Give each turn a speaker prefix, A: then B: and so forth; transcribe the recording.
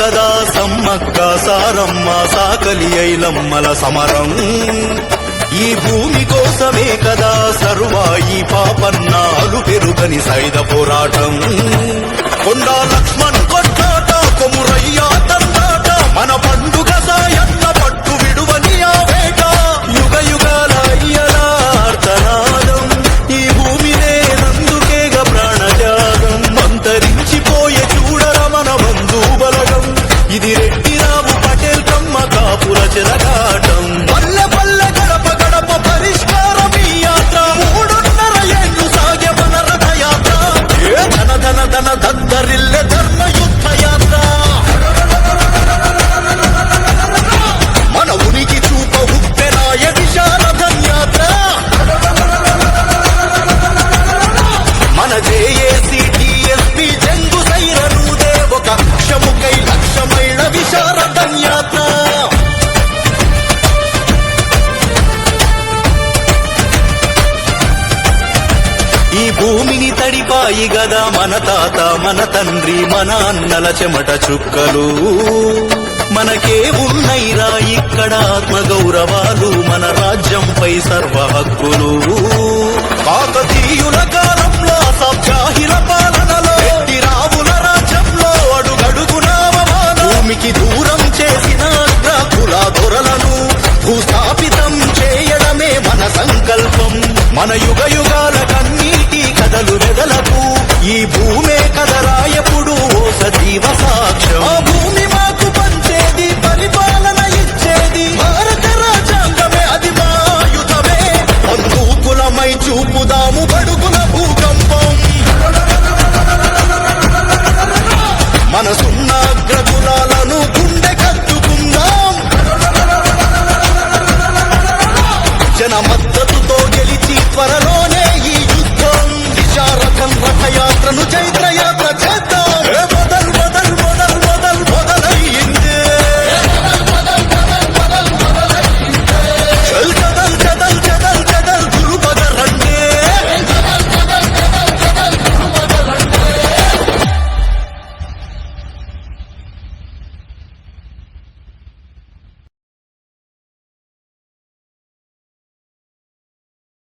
A: కదా సమ్మక్క సారమ్మ సాకలి ఐలమ్మల సమరం. ఈ భూమి కోసమే కదా సర్వాయి పాపన్నాలు పెరుగని సైద పోరాటం. కొండా లక్ష్మణ్ కొట్లాట కొమురయ్య తందాట మన పండుగ సాయన్న పట్టు విడువని ఆ వేట. యుగ యుగాల అయ్యలార్తనాదం ఈ భూమినే నందుకేగ ప్రాణత్యాగం. అంతరించిపోయే చూడర మన బంధు బలగం. ఇది రెడ్డిరావు పటేల్ కమ్మ కాపుల చెలగాటం. పల్లె పల్లె గడప గడప పరిష్కారం ఈ యాత్ర. 3.5 ఏళ్లు సాగే మన రథయాత్ర. ఏ ధన ధన ధన దద్దరిల్లె ధర్మ యుద్ధ యాత్ర. మన ఉనికి చూప ఉప్పెనాయ విశారథం యాత్ర. మన జేఏసీ టీఎస్పీ జంగు సైరనుదే ఒక అక్షముకై లక్ష్యమైన విశారథం యాత్ర. ఈ భూమిని తడిపాయి గదా మన తాత మన తండ్రి మన అన్నల చెమట చుక్కలు. మనకే ఉన్నైరా ఇక్కడ ఆత్మగౌరవాలు. మన రాజ్యంపై సర్వ హక్కులు. కాకతీయుల కాలంలో అసభ్యాహిల పాలనలో రెడ్డిరావుల రాజ్యంలో అడుగడుగునావమానం. భూమికి దూరం చేసిన అగ్రకుల దొరలను భూస్థాపితం చేయడమే మన సంకల్పం. మన యుగ యుగాల కన్నీటి కథలు వెదలకు ఈ భూమి